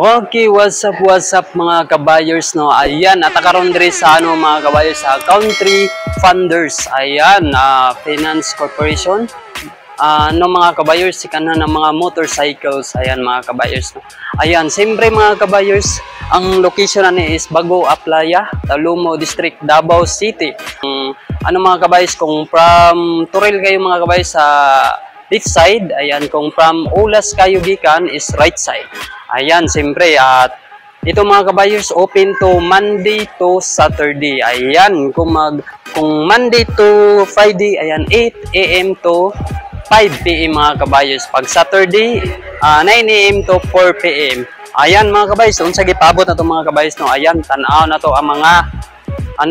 Okay, what's up mga kabayers no. Ayan, at karon diri sa mga kabayers sa Country Funders. Ayan, Finance Corporation. Mga kabayers, sikanan ng mga motorcycles. Ayan mga kabayers no. Ayan, siyempre mga kabayers, ang location ani is Bago Aplaya, Talumo District, Davao City. Mga kabayers, kung from Turil kayo mga kabayers sa left side, ayan, kung from Ulas kayo gikan is right side. Ayan, siyempre, at ito mga kabayers, open to Monday to Saturday. Ayan, kung Monday to Friday, ayan, 8 a.m. to 5 p.m. mga kabayers. Pag Saturday, 9 a.m. to 4 p.m. Ayan mga kabayers, unsa gipabot na to mga kabayers no. Ayan, tan-aw na to ang mga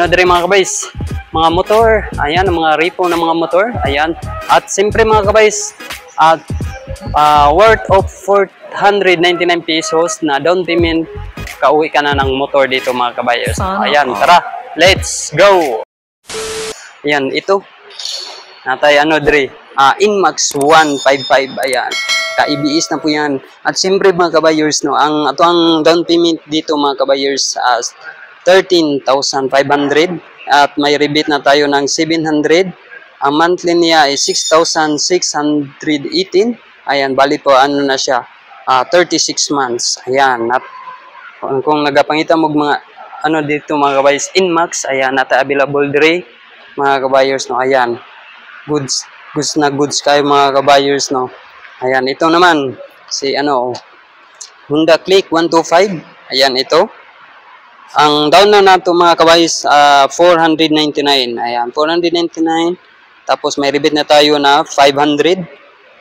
diri mga kabayers, mga motor. Ayan, ang mga repo ng mga motor. Ayan, at siyempre mga kabayers, at worth of 499 pesos na down payment, kauwi ka na ng motor dito mga kabayers. Ayan, tara, let's go. Ayan, ito natay diri, Inmax 155. Ayan, ka-EBS na po yan. At siyempre mga kabayers no, ang down payment dito mga kabayers 13,500 at may rebate na tayo ng 700. Ang monthly niya ay 6,618. Ayan, bali po na siya 36 months. Ayan, at kung nagapangita mo mga dito mga kabayers, Inmax, ayan, nata available dire mga kabayers no. Ayan, goods kayo mga kabayers no. Ayan, ito naman si Honda Click 125. Ayan, ito ang down na nato mga kabayers 499. Ayan, 499. Tapos may rebate na tayo na 500.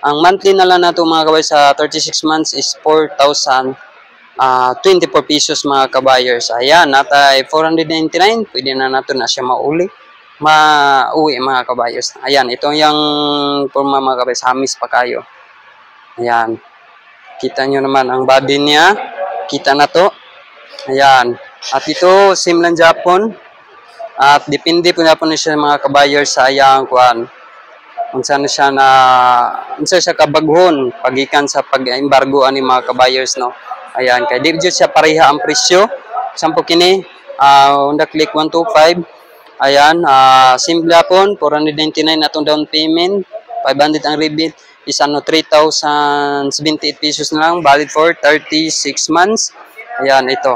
Ang monthly na lang nato mga kabayers sa 36 months is 4,024 pesos mga kabayers. Ayan, natay 499. Pwede na nato na siya mauwi mga kabayers. Ayan, ito yung forma mga kabayers, hamis pa kayo. Ayan, kita nyo naman ang body niya, kita na to. Ayan, at ito same lang Japon, at depende po na po na siya mga kabayers sa ayang kuan unsa siya kabaghon pagikan sa pag-embargo ani mga kabayers no. Ayan, kay di siya pareha ang presyo. Sampo kini Honda Click 125. Ayan, simple Japon 499 atong down payment, 500 ang rebate is 3,078 pesos na lang, valid for 36 months. Ayan, ito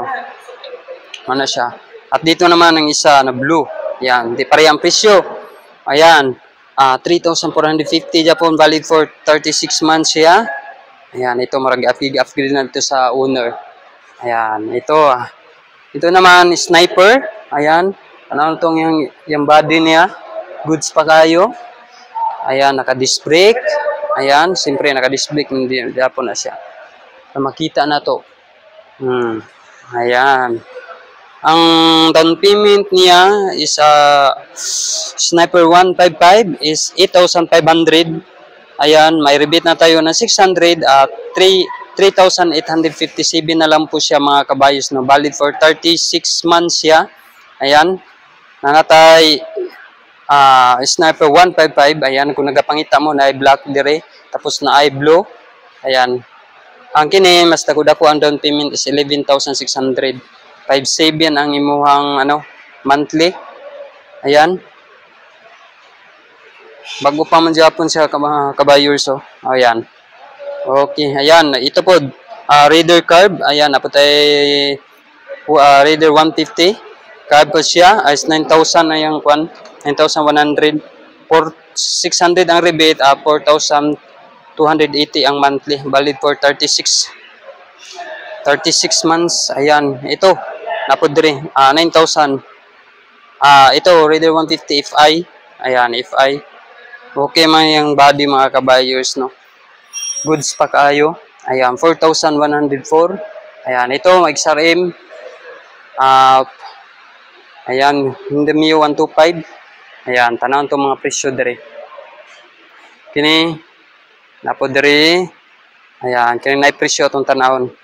siya. At dito naman ang isa na blue. Ayan, di pareha ang presyo. Ayan, 3,450 Japon, valid for 36 months siya. Ayan, ito marag upgrade na ito sa owner. Ayan, ito naman Sniper. Ayan, itong yung body niya, goods pa kayo. Ayan, naka-disc brake. Ayan, siyempre naka-disc brake, hindi Japon na siya. Makita na to. Ayan. Ang down payment niya is Sniper 155 is 8,500. Ayan, may rebate na tayo ng 600 at 3,857 na lang po siya mga kabayos no. Valid for 36 months siya. Ayan, nanatay Sniper 155. Ayan, kung nagapangita mo na i-black dire tapos na i-blue. Ayan, ang kini mas dako ang down payment is 11,600. 5,700 ang imuhang monthly. Ayan, bago pa man Japon siya kabayers oh. Ayan, okay. Ayan, ito po Raider carb. Ayan, napatay Raider 150 carb po siya is 9,000 na yung 9,100 for 600 ang rebate, 4,280 ang monthly, valid for 36 months. Ayan, ito napod diri 9,000. Ito Raider 150 FI. Ayan, FI. Okay man yung body mga kabayers no. Goods pa kayo. Ayan, 4,104. Ayan, ito XRM. Ayan, Honda Mio 125. Ayan, tanawon to mga presyo diri. Kini napod diri. Ayan, kini na presyo tong tanawon.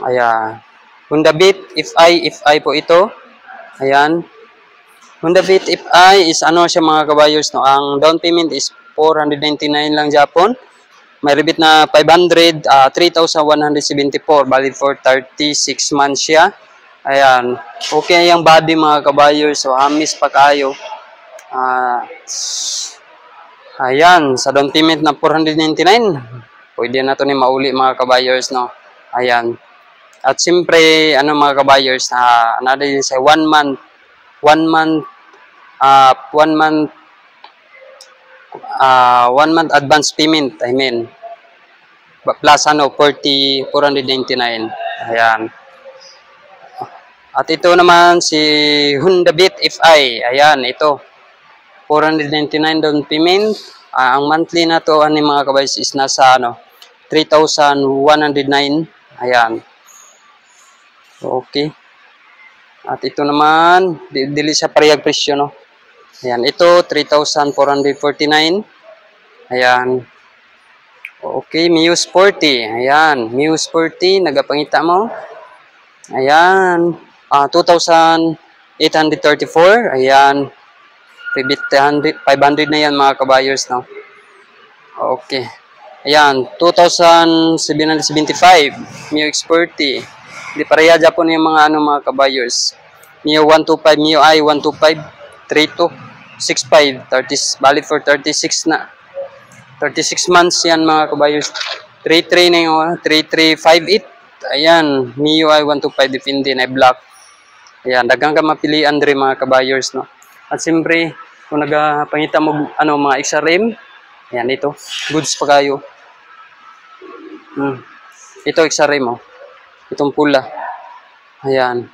Ayan, Honda Beat FI po ito. Ayan, Honda Beat FI is siya mga kabayers no. Ang down payment is 499 lang Japon. may rebate na 500, 3,174, valid for 36 months siya. Ayan. Okay yung body mga kabayers. So, hamis pa kayo. Ayan. Sa down payment na 499. Pwede na ito ni mauli mga kabayers, no? Ayan. At siyempre, ano mga kabayers, another din sa 1 month, 1 month, 1 month advance payment, I mean. Plus ano, 499. Ayan. At ito naman si Honda Beat FI. Ayan, ito. 499 down payment. Ang monthly na to ani mga kabayers is nasa ano, 3,109. Ayan. Okay. At ito naman, dili siya parehag presyo, no? Ayan, ito 3,449. Ayan. Okay, Mio Sporty. Ayan, Mio Sporty, nagapangita mo. Ayan, 2,834. Ayan, 500 na yan mga kabayers, no? Okay. Ayan, 2,775. Mio Sporty. Hindi pareha Japon yung mga ano mga kabayers. Mio 125, Mio I 125, 3265, 30, valid for 36 na. 36 months yan mga kabayers. 33 na yung 3358. Ayan, Mio I 125 depende na black. Ayan, dagang ka mapilian rin mga kabayers, no. At siyempre, kung nagapangita mo ano mga XRM, ayan ito, goods pa kayo. Ito XRM mo. Itong pula. Ayan.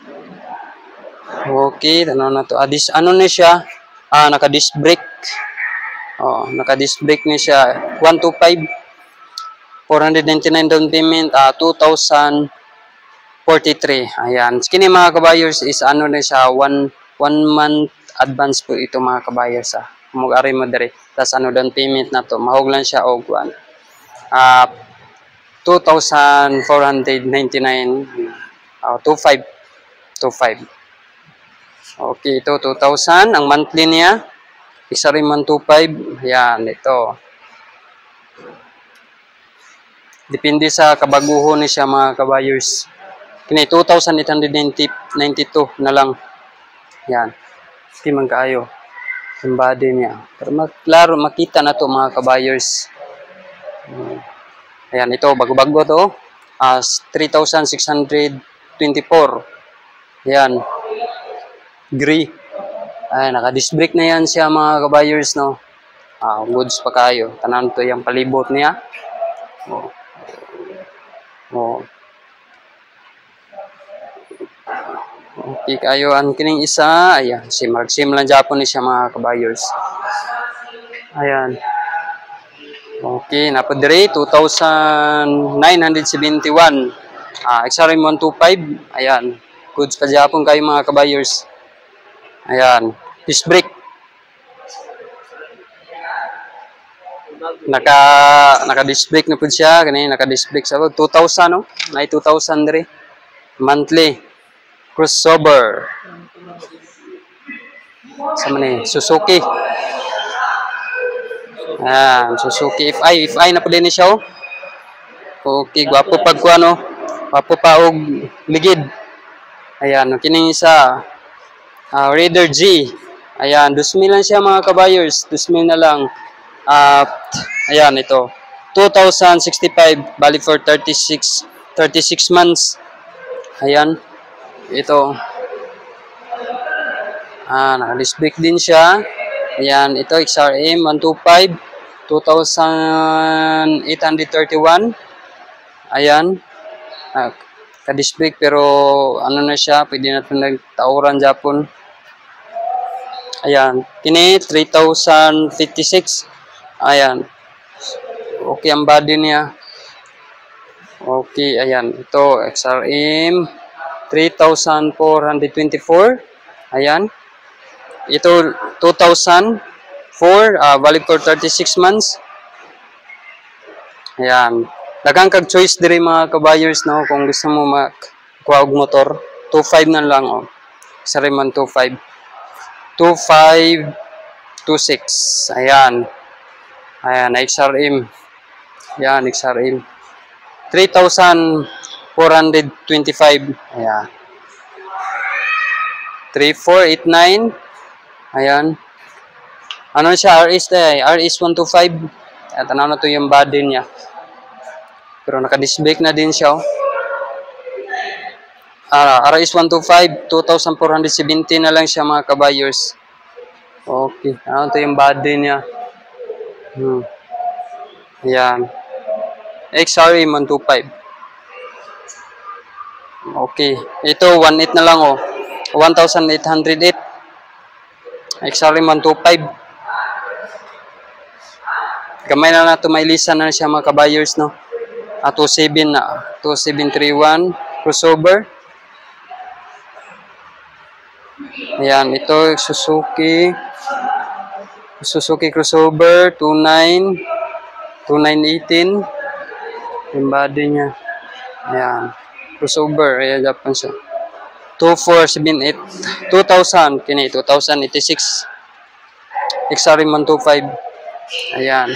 Okay, ano na to? Ano na siya? Naka-disc brake. Oh, naka-disc brake na siya. 125. 499 down payment. 2,043. Ayan. Kini mga kabayers is ano na siya? 1 month advance po ito mga kabayers. Mag-ari mo dere. Tapos ano down payment na to. Mahog lang siya og 2,499. 25. Okay, ito 2,000. Ang monthly niya, isa rin man 2,500. Ayan, ito. Depende sa kabaguhon ni siya mga kabayers. Kini 2,892 na lang. Ayan. Hindi man kaayo. Yung body niya. Pero klaro, makita na to mga kabayers. Ayan, ito, bago-bago to. 3,624. Ayan. Gray. Ayan, naka-disc brake na yan siya mga kabayers, no. Goods pa kayo. Tanan to yung palibot niya. Okay kayo. Ang kining isa, ayan, sim lang Japanese siya mga kabayers. Ayan. Okay, napadre 2,971. XRM 125. Ayan. Goods pa Japon kayo mga kabayers. Ayan. Disc brake. Naka-disc brake na po siya. Kanina naka-disc brake sa 2,000, no? May 2,000 dre. Monthly. Crossover. Sa man Suzuki. Ayan, Suzuki FI na po din siya, oh. Okay, gwapo pag ko ano, gwapo pa og ligid. Ayan, kining isa, Raider G. Ayan, 2,000 lang siya mga kabayers, 2,000 na lang. Ayan, ito, 2,065, valid for 36 months. Ayan, ito. Naka-disc brake din siya. Ayan, ito XRM 125, 2,831. Ayan. Ka-disc brake pero ano na siya, pwede natin nagtauran Japon. Ayan, kini 3,056. Ayan. Okay ang body niya. Okay, ayan. Ito XRM 3,424. Ayan. Ito 2,004, valid for 36 months. Ayan. Daghang kag choice diri mga kabayers, no, kung gusto mo makuha og motor, 2,500 na lang, oh. Isa rin man 2,500. 2,526. Ayan. Ayan, XRM. Yan, XRM. 3,425. Ayan. 3,489. Ayan. Ano siya? RS 125. At ano na to yung body niya. Pero naka-disc brake na din siya. Oh. RS 125, 2,470 na lang siya mga kabayers. Okay. Ano to yung body niya? Ayan. XRE 125. Okay. Ito, 1.8 na lang oh. 1,808. XRE 125. Gamay na na ito, may lisa na siya mga kabayers, no? 27 na. 2731. Crossover. Ayan, ito, Suzuki crossover, 2918. Yung body niya. Ayan. Crossover. Ayan, Japan siya. 2478. 2000. Kini, 2086. XRM 125. Ayan.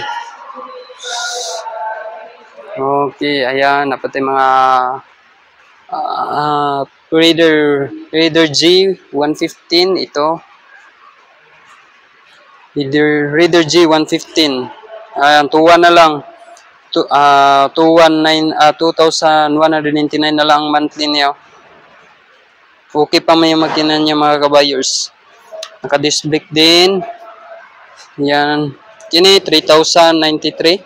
Okay, ayan. Dapat yung mga Raider G 115 ito. Raider G 115. Ayan, 2,1 na lang. 2,199 na lang monthly niya. Okay pa may makina niya mga kabayers. Naka-disc brake din. Ayan. Kini 3,093.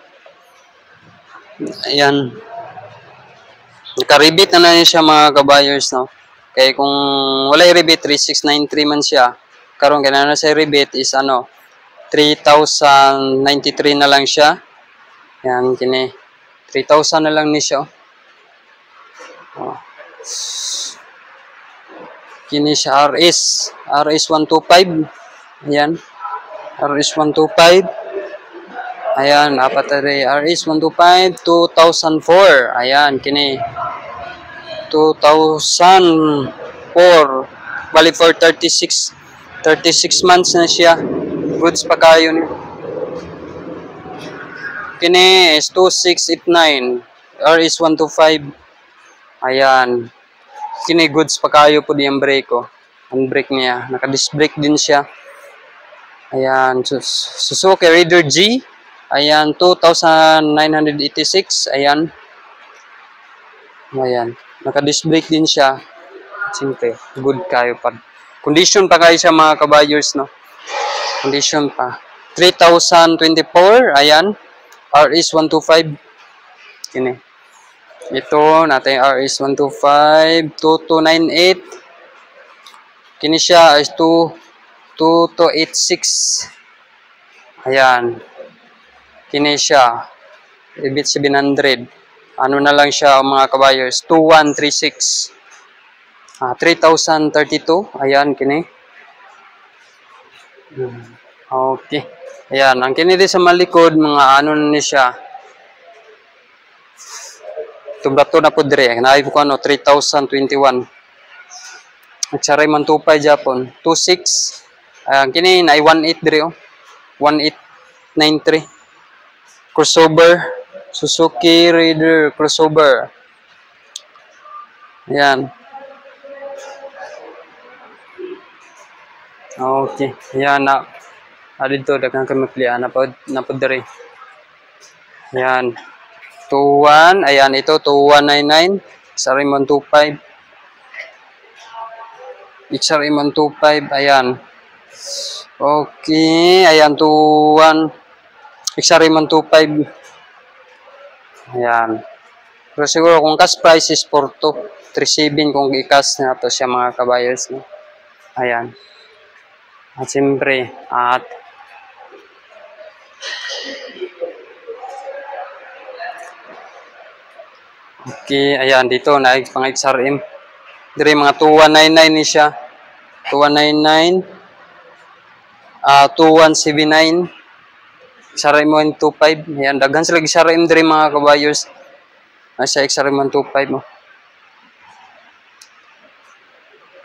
Ayan. Naka-rebate na lang siya mga kabayers, no? Kaya kung wala i-rebate, 3,693 man siya. Karon ganun na sa rebate is 3,093 na lang siya. Yan, kini. 3,000 na lang ni siya. Oh. Kini siya RS 125. Ayan. RS 125. Ayan, apat na RS 125, 2004. Ayan, kini. 2004. Bali for 36 months na siya. Goods pa kayo ni. Kini is 2689. RS 125. Ayan. Kini goods pa kayo po diyang brake ko. Ang brake niya. Naka-disc brake din siya. Ayan. Suzuki Raider G. Ayan. 2,986. Ayan. Ayan. Naka-disc brake din siya. Siyempre, good kayo pa. Condition pa kayo siya mga kabayers, no? Condition pa. 3,024. Ayan. RS 125. Kini. Ito, natin RS 125. 2298. Kini siya is 2286. Ayan. Kini siya. Ibit 700. Ano na lang siya mga kabayers? 2136. 3,032. Ayan, kini. Okay. Ayan, ang kini di sa malikod, mga ano na siya. Tubrato na po dire. Naay ko 3,021. Nagsaray man 25 Japon. 26. Ayan, kini na 18 dire. 1893. Crossover. Suzuki Raider crossover. Ayan. Okay. Ayan na. Dito daghang kami pilihan na po dire. Ayan. 21. Ayan ito 2199. XRM 125. XRM 125. Ayan. Okay. Ayan 21. XRM 125. Ayan. Pero siguro kung cash price is 4,237 kung i-cash na to siya mga kabayers. No? Ayan. At siyempre, okay, ayan, dito, pang XRM. Dire mga 2199 ni siya. 2199. 2179. XRM 125. Ayan, daghan sila XRM dire mga kabayers. Nasa XRM 125 mo.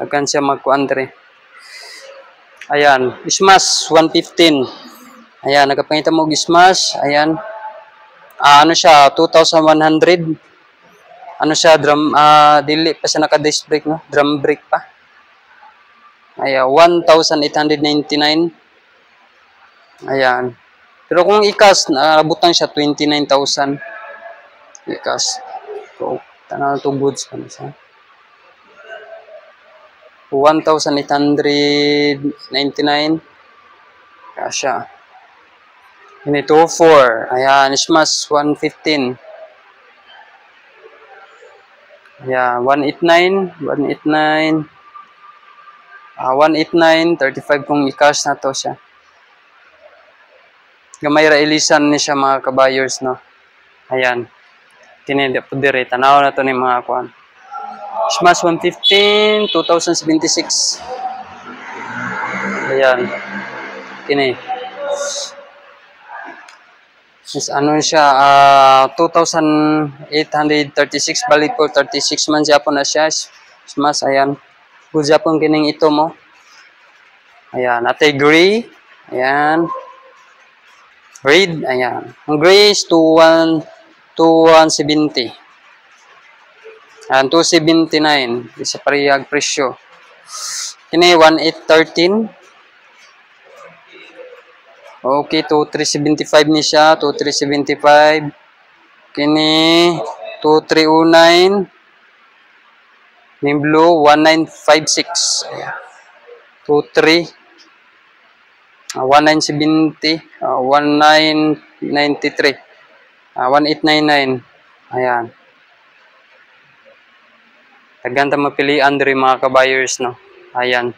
Daghan siya magkuan dire. Ayan, Smash 115. Ayan, nagapangita mo Smash. Ayan. Ano siya, 2,100. Ano siya, drum, dili pa siya naka-disc brake, no? Drum brake pa. Ayan, 1,899. Ayan. Pero kung ikas, nabutang siya 29,000. Ikas. So, tanaw to goods pa na siya. 1,899. Kasya. Ini 2,4. Ayan, Smash 115. Ayan, 189. 189. 189. 35 kung i-cash na to siya. Gamay ra ilisan ni siya mga kabayers, no? Ayan. Kini po dire. Tanaw na to ni mga kuan. Smash 115. 2076. Ayan. Kini. Ano siya, 2,836 balik po, 36 man siya po na siya. Smash, ayan. Good Japon kining ito mo. Ayan, ate gray. Ayan. Red, ayan. Ang gray is 2,170. Ayan, 279. Isa parehag presyo. Kini 1,813. Okay, 2,375 ni siya. 2,375. Kini 2,309. Ni blue 1,956. Ayan. 2,3. 1,970. 1,993. 1,899. Ayan. Taganta mapilian diri mga kabayers, no. Ayan.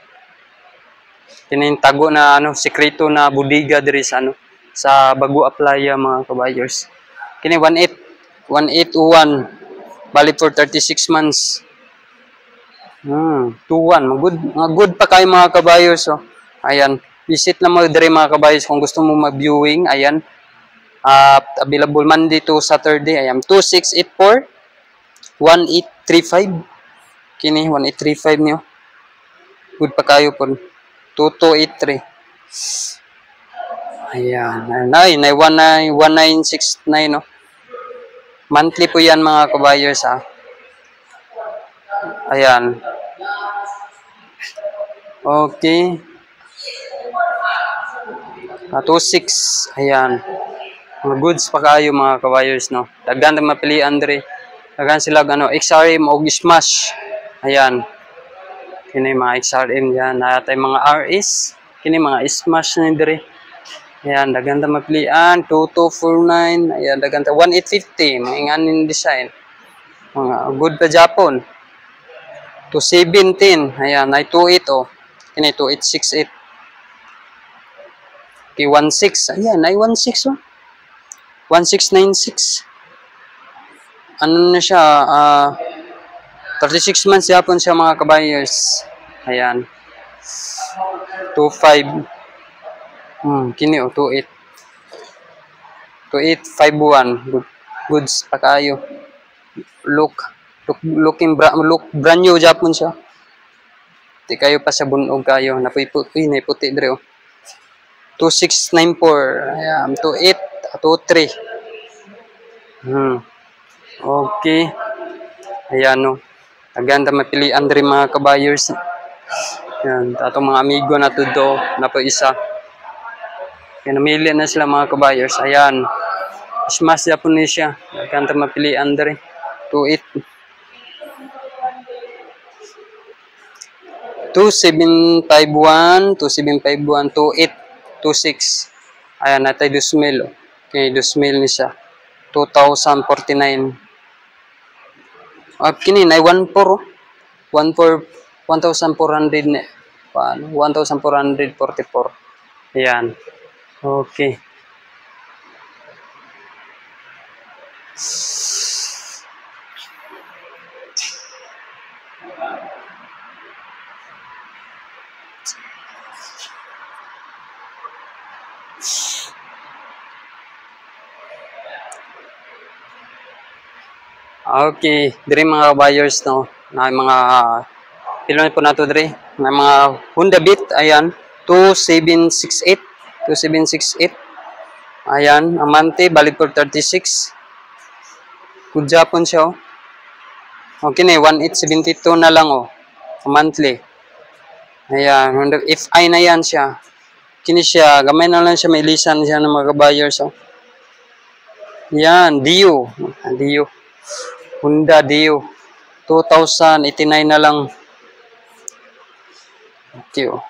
Kining tago na ano, sekreto na budiga diri sa ano, sa Bago Aplaya mga kabayers. Kini 1,801. Bali for 36 months. 2,1. Good pa kayo mga kabayers, oh. Ayan. Visit na mo diri mga kabayers kung gusto mo mag-viewing. Ayan. Available Monday to Saturday. Ayan. 2,684. 1,835. Kini 1,835 niyo. Good pa kayo po. 2,283. Ayan. Ay, 1,969, no. Monthly po yan mga kabayers, ha. Ayan. Okay. 2,6. Ayan. Mga goods pa kayo mga kabayers, no. Daghan na mapilian diri. Daghan sila ano, XRM o Smash. Ayan. Kini mga XRM yan. Natay mga RS. Kini mga Smash na diri. Ayan, daghan na mapilian. 2,249. Ayan, daghan ta 1,850. Mga inganin design. Mga good pa Japon. 2,17. Ayan, ay 2,8 oh. Kini 2,868. Okay, 1,6. Ayan, ay 1,6 oh. 1,696. Ano na siya? 36 months yapon siya mga kabayers. Ayan. 2,5. Kini oh, 2,8. 2,851. Goods pa kayo. Look brand new Japon siya. Di kayo pa sa bunog kayo. Napuy-puti dire oh. 2,694. Ayan, 2,8, 2,3. Okay. Ayan no. Aganda mapilian diri mga kabayers. Ayan, atong mga amigo na tudto na po isa. Kaya namili na sila mga kabayers. Ayan. Smash Japon ni siya. Aganda mapilian diri. 2,8. 2,751, 2,751, 2,8, 2,6. Ayan, natay 2,000. Okay, 2,000 ni siya. 2,049. Kini na 1,4. 1,400 na. 1,444. Ayan. Okay. Okay, diri mga buyers no, na mga pila po nato diri, na mga Honda Beat, ayan, 2,768, 2,768. Ayan, ang monthly, balik for 36. Good Japon siya, oh. Okay na, 1872 na lang, oh. Monthly. Ayan, if I na yan siya. Kini siya, gamay na lang siya, may lisan siya ng mga buyers, oh. Yan, Dio. Dio. Honda Dio. 2089 na lang. Okay, oh.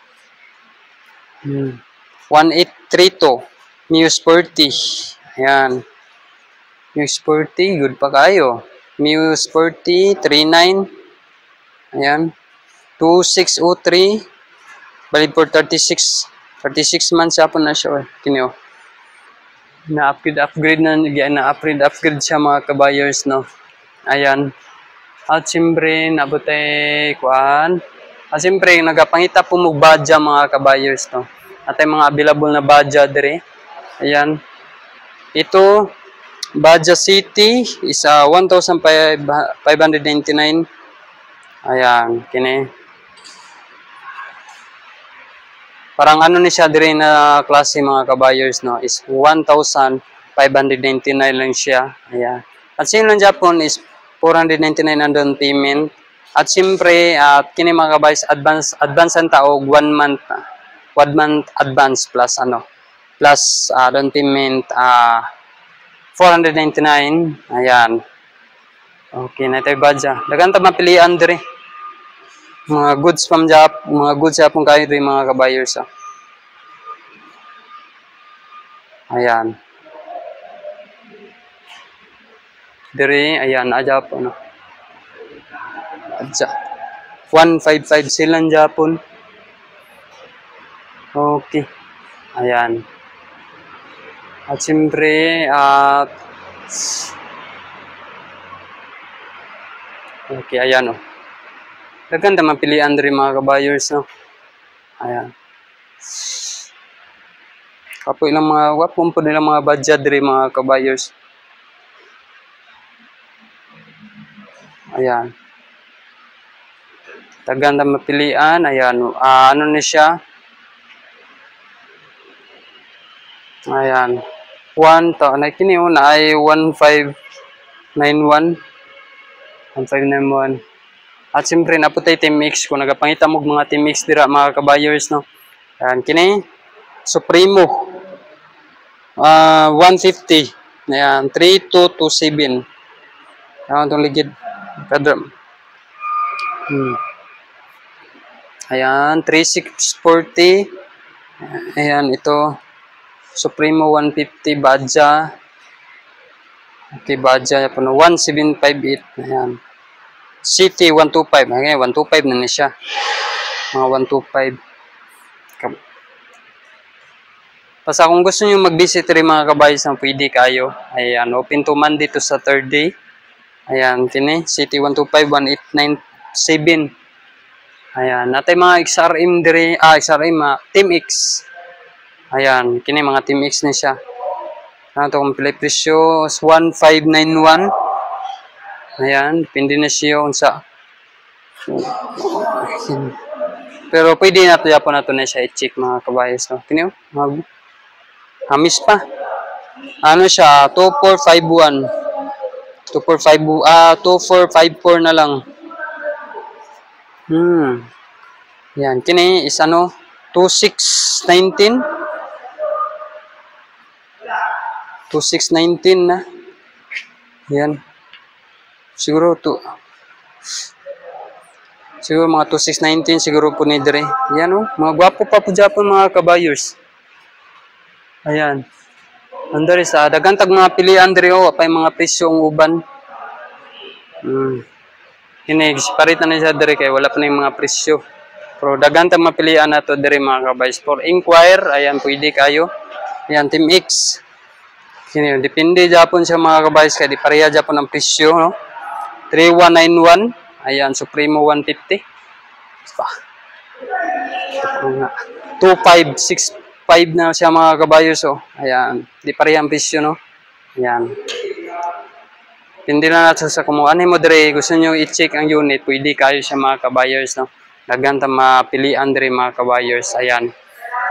1832. Muse 40. Ayan. Muse 40, good pa kayo. Muse 40, 39. Ayan. 2603. Balik for 36. 36 months po na siya. Kinyo. Na-upgrade siya mga kabayers, no. Ayan. At siyempre, nabutay kuan. At siyempre, nagapangita po mo badya mga kabayers, no. At ay mga available na badya dire. Ayan. Ito, Badja City is 1,599. Ayan, kini. Parang ano ni siya dire na klase mga kabayers, no, is 1,599 lang siya. Ayan. At sino lang Japon is 499 ang down payment. At siyempre, kini mga kabayers, advance ang taog 1 month advance plus plus down payment 499. Ayan. Okay, na tayo badya. Dagan ta mapilian dire. Mga goods Japon kayo dire mga kabayers. Ayan. Dire, ayan, Japon. Adja. 155 silang Japon. Okay. Ayan. At siyempre, okay, ayan, oh. Naganda mapilian rin mga kabayers, no. Ayan. Kapo ilang mga, wapong po nilang mga budget rin mga kabayers. Ayan. Naganda mapilian, ayan, ano ni siya. Ayan. 1 to, na kini na ay 1591. 1591. At siyempre, naputay Team Mix. Kung nagapangita mo mga Team Mix dira mga kabayers, no. Ayan, kini. Supremo. 150. Ayan, 3227. Ayan, itong ligid. Ayan, 3640. Ayan, ito. Supremo 150, Badja. Okay, Badja po na 1758. Ayan. City 125. Ayan, 125 na niya siya. Mga 125. Basta kung gusto niyo mag-visit rin mga kabayos na pwede kayo. Ayan, open to Monday to Saturday. Ayan, kini. City 125, 1897. Ayan, natay mga XRM dire, Team X. Ayan, kini mga Team X na siya. Ano ito kung pila presyo, 1591. Ayan, depende na siya unsa. Pero pwede na ito yapon na ito na siya i-check mga kabayos. No? Kini hamis pa. Ano siya, 2451. 2454 na lang. Yan, kini is 2619. 2619 na. Yan. Siguro mga 2619 siguro po ni dire. Yan mga gwapo pa po Japon mga kabayers. Ayan. Andari sa daghang tag mga pilian dire apay mga presyo ang uban. Kini paritan na siya dire kay wala pa na yung mga presyo. Pero daghang tag mapilian nato dire mga kabayers. For inquire, ayan pwede kayo. Ayan Team X. Kini depende Japon sa mga kabayers kay di pareha Japon ang presyo, no? 3191. Ayan Supremo 150. 2565 na siya mga kabayers, oh. Ayan, di pareha ang presyo, no? Ayan. Hindi na natin sa kumuha ni mo dire gusto niyo i-check ang unit, pwede kayo siya mga kabayers, no? Daghan ta mapilian dire mga kabayers. Ayan.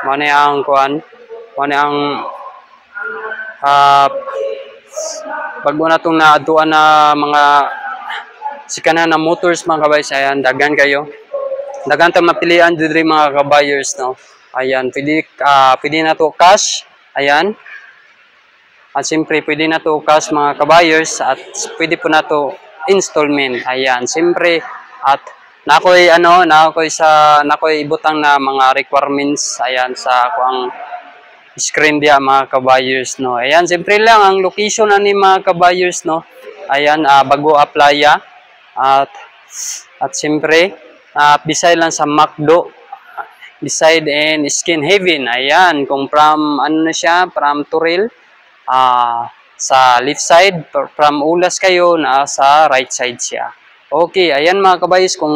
Mo ni ang kuan, mo ni ang pag una itong naaduan na mga sikanan na motors mga kabayers, ayan, dagan kayo. Dagan tayo mapilian dito mga kabayers, no? Ayan, pwede na to cash, ayan. At siyempre, pwede na to cash mga kabayers at pwede po na to installment, ayan. Siyempre, at nakoy ibutang na mga requirements, ayan, sa ako ang screen dia mga kabayers, no. Ayan, siyempre lang ang location ani mga kabayers, no. Ayan, bago apply at siyempre beside lang sa McDo, beside and Skin Heaven. Ayan, kung from ano na siya, from Turil, sa left side, from Ulas kayo, na sa right side siya. Okay, ayan mga kabayers, kung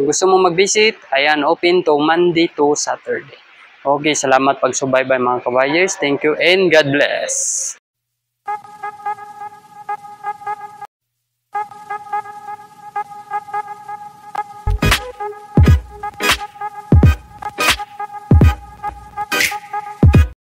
gusto mo mag-visit, ayan, open to Monday to Saturday. Okay, salamat pagsubaybay mga kabayers. Thank you and God bless.